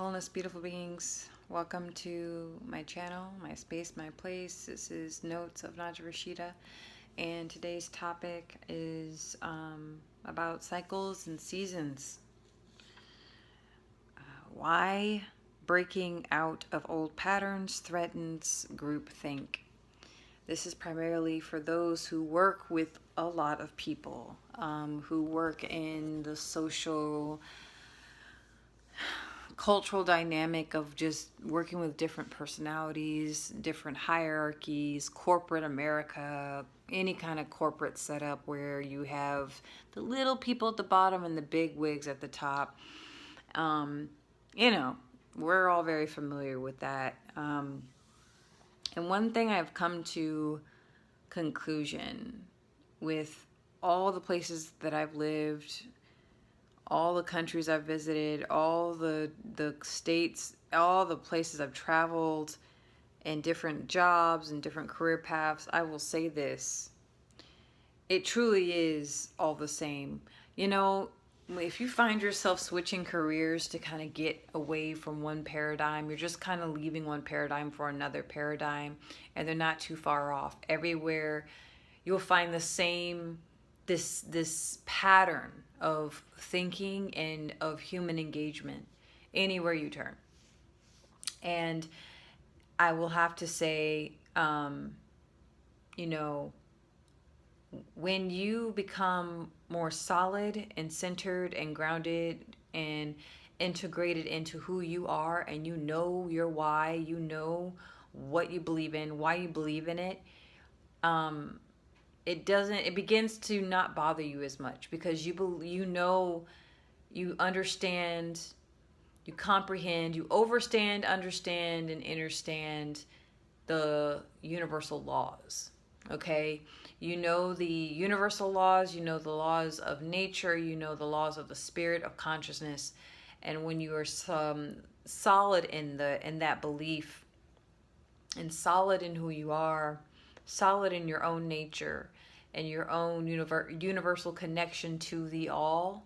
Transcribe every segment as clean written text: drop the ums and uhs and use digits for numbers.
Wholeness, beautiful beings. Welcome to my channel, my space, my place. This is Notes of Naja Rashida, and today's topic is about cycles and seasons. Why breaking out of old patterns threatens groupthink. This is primarily for those who work with a lot of people, who work in the social cultural dynamic of just working with different personalities, different hierarchies, corporate America, any kind of corporate setup where you have the little people at the bottom and the big wigs at the top. We're all very familiar with that. And one thing I've come to conclusion with all the places that I've lived, all the countries I've visited, all the states, all the places I've traveled, and different jobs and different career paths, I will say this. It truly is all the same. If you find yourself switching careers to kind of get away from one paradigm, you're just kind of leaving one paradigm for another paradigm, and they're not too far off. Everywhere you'll find the same this pattern of thinking and of human engagement anywhere you turn. And I will have to say, when you become more solid and centered and grounded and integrated into who you are, and you know your why, you know what you believe in, why you believe in it, it begins to not bother you as much, because you understand, you comprehend, you overstand, understand, and understand the universal laws. Okay, you know the universal laws, you know the laws of nature, you know the laws of the spirit of consciousness. And when you are solid in that belief, and solid in who you are, solid in your own nature and your own universal connection to the all,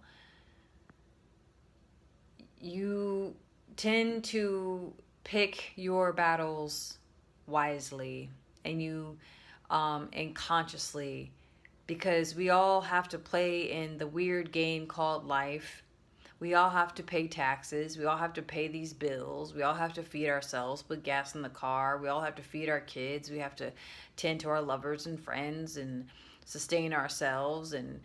you tend to pick your battles wisely and consciously, because we all have to play in the weird game called life. We all have to pay taxes. We all have to pay these bills. We all have to feed ourselves, put gas in the car. We all have to feed our kids. We have to tend to our lovers and friends and sustain ourselves, and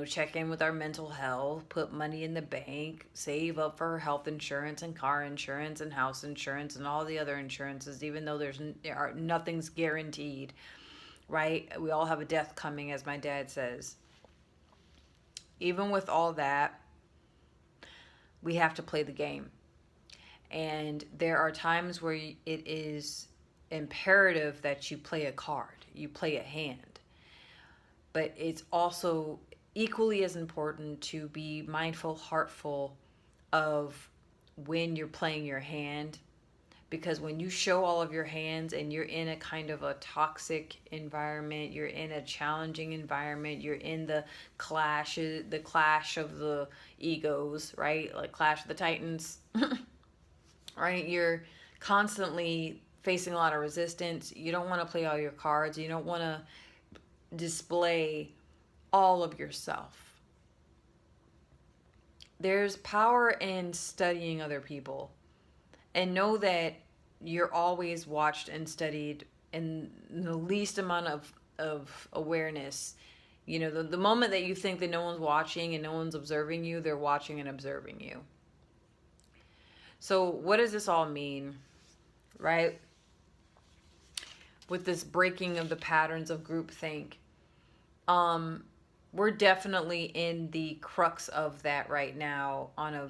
check in with our mental health, put money in the bank, save up for health insurance and car insurance and house insurance and all the other insurances, even though nothing's guaranteed, right? We all have a death coming, as my dad says. Even with all that, we have to play the game. And there are times where it is imperative that you play a card, you play a hand. But it's also equally as important to be mindful, heartful of when you're playing your hand. Because when you show all of your hands and you're in a kind of a toxic environment, you're in a challenging environment, you're in the clash of the egos, right? Like Clash of the Titans, right? You're constantly facing a lot of resistance. You don't want to play all your cards. You don't want to display all of yourself. There's power in studying other people, and know that you're always watched and studied in the least amount of awareness. The moment that you think that no one's watching and no one's observing you, they're watching and observing you. So what does this all mean, right? With this breaking of the patterns of groupthink, we're definitely in the crux of that right now on a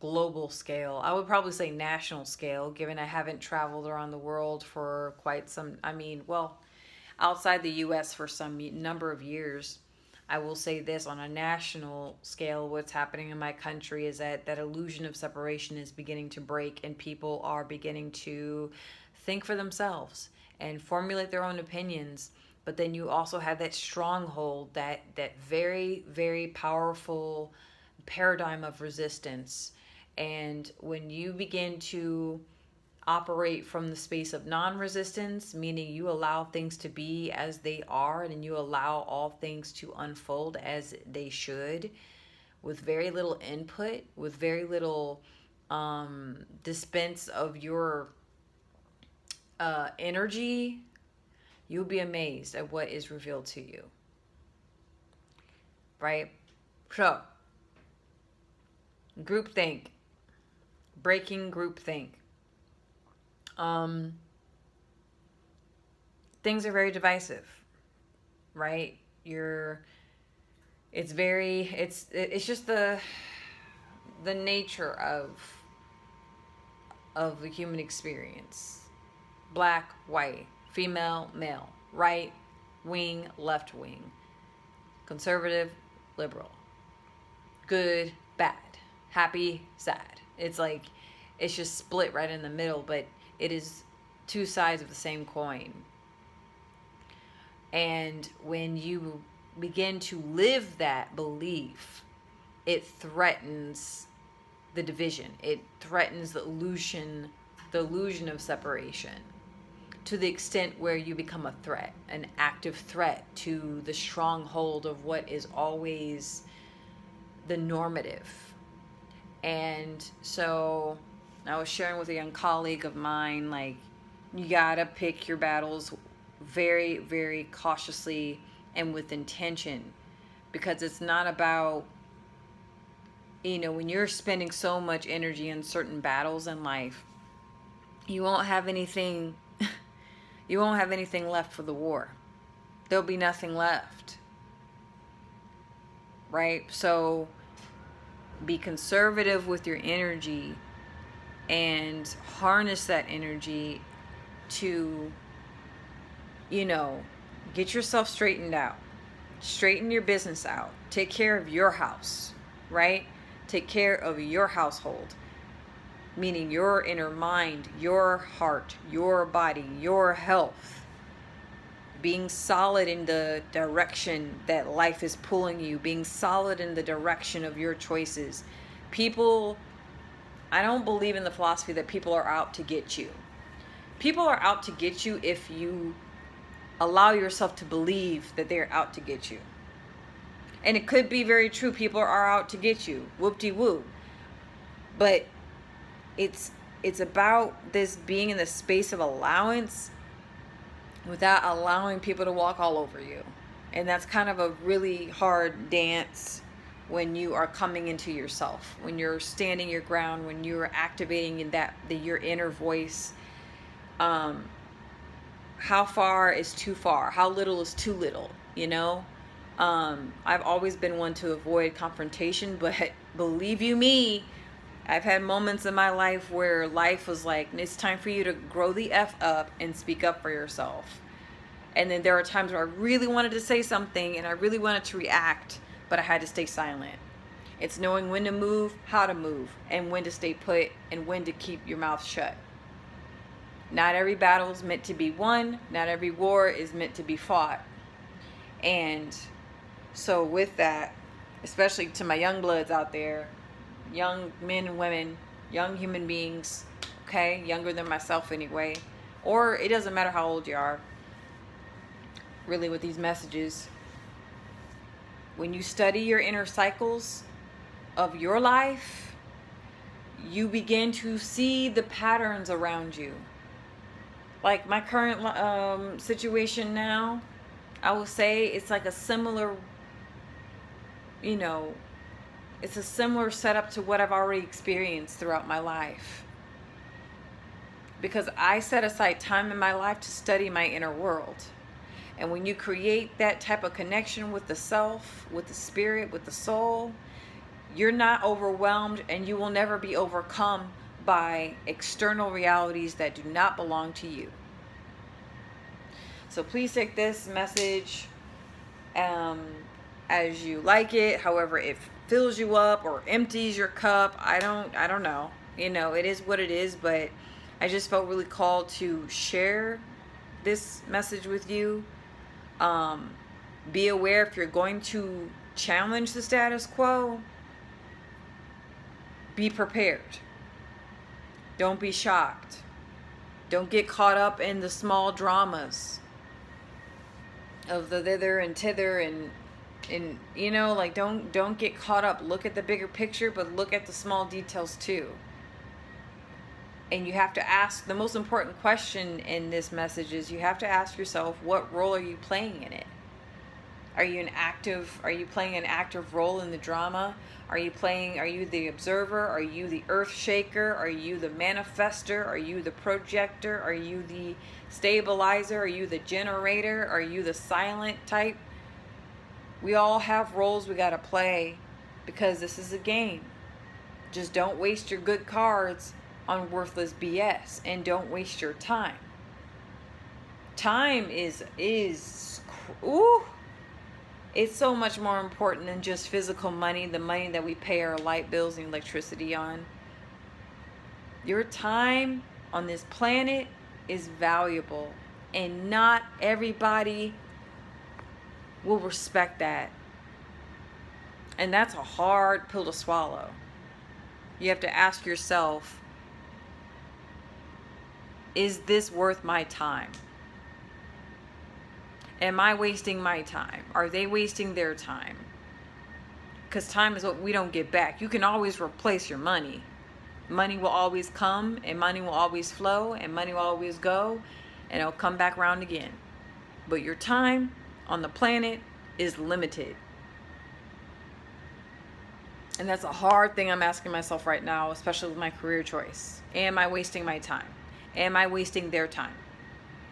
global scale. I would probably say national scale, given I haven't traveled around the world for quite some, outside the US for some number of years. I will say this: on a national scale, what's happening in my country is that illusion of separation is beginning to break, and people are beginning to think for themselves and formulate their own opinions. But then you also have that stronghold, that very, very powerful paradigm of resistance And when you begin to operate from the space of non-resistance, meaning you allow things to be as they are and you allow all things to unfold as they should, with very little input, with very little dispense of your energy, you'll be amazed at what is revealed to you. Right? So, groupthink, breaking groupthink. Things are very divisive, right? It's just the nature of the human experience. Black, white, female, male, right wing, left wing, conservative, liberal, good, bad, happy, sad. It's like, it's just split right in the middle, but it is two sides of the same coin. And when you begin to live that belief, it threatens the division. It threatens the illusion of separation, to the extent where you become a threat, an active threat to the stronghold of what is always the normative. And so I was sharing with a young colleague of mine, like, you gotta pick your battles very, very cautiously and with intention, because it's not about, when you're spending so much energy in certain battles in life, you won't have anything left for the war. There'll be nothing left. Right? So be conservative with your energy and harness that energy to, get yourself straightened out. Straighten your business out. Take care of your house, right? Take care of your household, meaning your inner mind, your heart, your body, your health. Being solid in the direction that life is pulling you. Being solid in the direction of your choices. I don't believe in the philosophy that people are out to get you. People are out to get you if you allow yourself to believe that they're out to get you. And it could be very true. People are out to get you. Whoop-de-whoop. But it's about this being in the space of allowance without allowing people to walk all over you. And that's kind of a really hard dance when you are coming into yourself, when you're standing your ground, when you're activating in your inner voice. How far is too far? How little is too little? I've always been one to avoid confrontation, but believe you me, I've had moments in my life where life was like, it's time for you to grow the F up and speak up for yourself. And then there are times where I really wanted to say something and I really wanted to react, but I had to stay silent. It's knowing when to move, how to move, and when to stay put, and when to keep your mouth shut. Not every battle is meant to be won. Not every war is meant to be fought. And so with that, especially to my young bloods out there, young men and women, young human beings, okay, younger than myself anyway, or it doesn't matter how old you are, really, with these messages, when you study your inner cycles of your life, you begin to see the patterns around you. Like my current situation now, I will say it's like a similar, it's a similar setup to what I've already experienced throughout my life. Because I set aside time in my life to study my inner world. And when you create that type of connection with the self, with the spirit, with the soul, you're not overwhelmed and you will never be overcome by external realities that do not belong to you. So please take this message as you like it, however it fills you up or empties your cup. I don't know. It is what it is, but I just felt really called to share this message with you. Be aware, if you're going to challenge the status quo, Be prepared. Don't be shocked. Don't get caught up in the small dramas of the thither and thither and you know, like don't get caught up. Look at the bigger picture, but look at the small details too. And you have to ask, the most important question in this message is you have to ask yourself, what role are you playing in it? Are you playing an active role in the drama? Are you the observer? Are you the earth shaker? Are you the manifester? Are you the projector? Are you the stabilizer? Are you the generator? Are you the silent type? We all have roles we gotta play because this is a game. Just don't waste your good cards on worthless BS, and don't waste your time. Time is it's so much more important than just physical money, the money that we pay our light bills and electricity on. Your time on this planet is valuable, and not everybody will respect that. And that's a hard pill to swallow. You have to ask yourself, is this worth my time? Am I wasting my time? Are they wasting their time? Because time is what we don't get back. You can always replace your money. Money will always come, and money will always flow, and money will always go, and it'll come back around again. But your time on the planet is limited. And that's a hard thing I'm asking myself right now, especially with my career choice. Am I wasting my time? Am I wasting their time?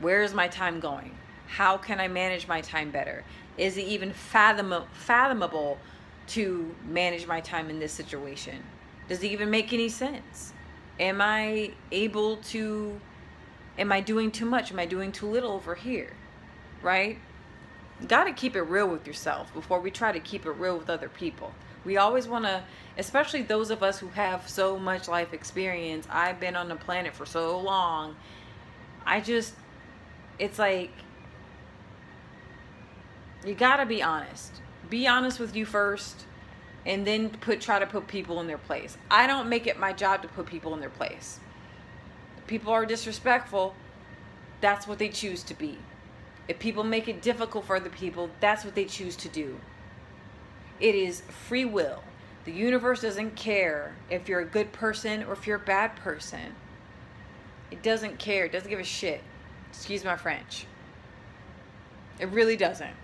Where is my time going? How can I manage my time better? Is it even fathomable to manage my time in this situation? Does it even make any sense? Am I doing too much? Am I doing too little over here? Right? You got to keep it real with yourself before we try to keep it real with other people. We always want to, especially those of us who have so much life experience. I've been on the planet for so long. It's like, you got to be honest. Be honest with you first, and then try to put people in their place. I don't make it my job to put people in their place. If people are disrespectful, that's what they choose to be. If people make it difficult for other people, that's what they choose to do. It is free will. The universe doesn't care if you're a good person or if you're a bad person. It doesn't care. It doesn't give a shit. Excuse my French. It really doesn't.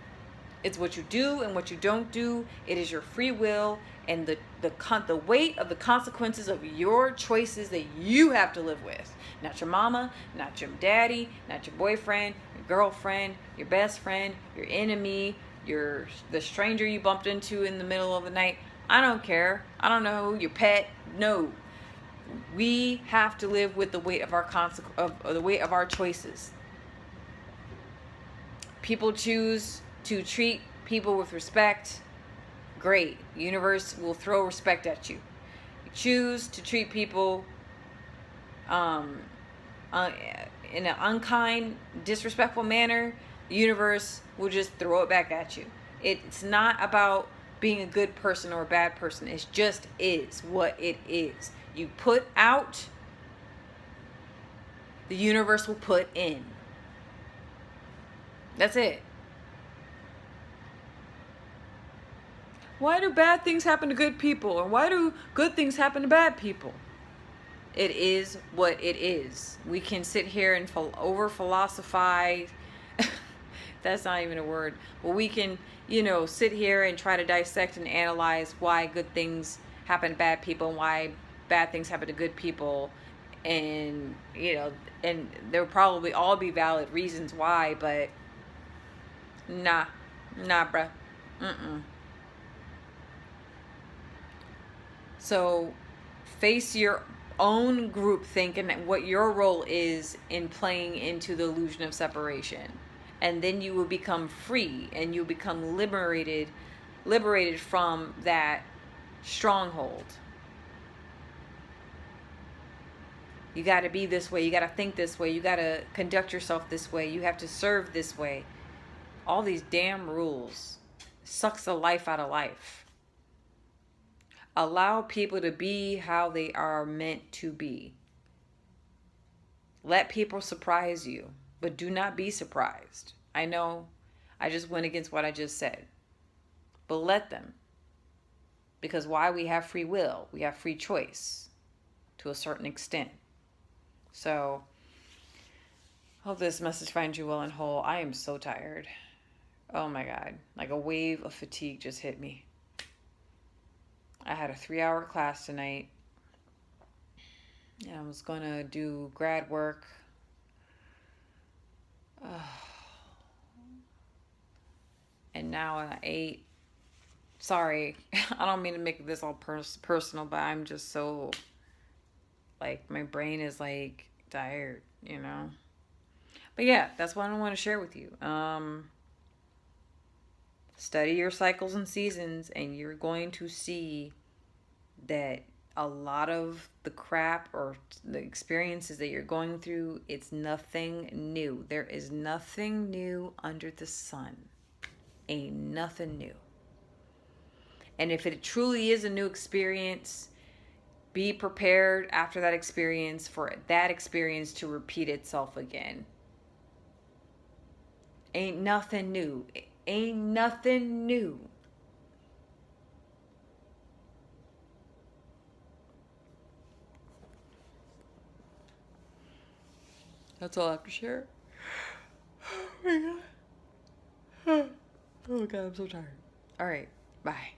It's what you do and what you don't do. It is your free will and the weight of the consequences of your choices that you have to live with. Not your mama, not your daddy, not your boyfriend, your girlfriend, your best friend, your enemy, the stranger you bumped into in the middle of the night. I don't care. I don't know, your pet. No. We have to live with the weight of the weight of our choices. People choose to treat people with respect. Great. The universe will throw respect at you. You choose to treat people in an unkind, disrespectful manner, the universe will just throw it back at you. It's not about being a good person or a bad person. It just is what it is. You put out, the universe will put in. That's it. Why do bad things happen to good people? Or why do good things happen to bad people? It is what it is. We can sit here and over philosophize. That's not even a word. But we can, sit here and try to dissect and analyze why good things happen to bad people and why bad things happen to good people. And, and there'll probably all be valid reasons why, but nah, bruh. So face your own groupthink and what your role is in playing into the illusion of separation. And then you will become free and you'll become liberated from that stronghold. You got to be this way. You got to think this way. You got to conduct yourself this way. You have to serve this way. All these damn rules sucks the life out of life. Allow people to be how they are meant to be. Let people surprise you, but do not be surprised. I know I just went against what I just said, but let them. Because why? We have free will, we have free choice to a certain extent. So, hope this message finds you well and whole. I am so tired. Oh my God. Like a wave of fatigue just hit me. I had a 3-hour class tonight. And I was going to do grad work. And now at 8. Sorry. I don't mean to make this all personal, but I'm just so, like, my brain is, like, tired, you know? But yeah, that's what I want to share with you. Study your cycles and seasons, and you're going to see that a lot of the crap or the experiences that you're going through, it's nothing new. There is nothing new under the sun. Ain't nothing new. And if it truly is a new experience, be prepared after that experience for that experience to repeat itself again. Ain't nothing new. Ain't nothing new. That's all I have to share. Oh my God. Oh God, I'm so tired. All right. Bye.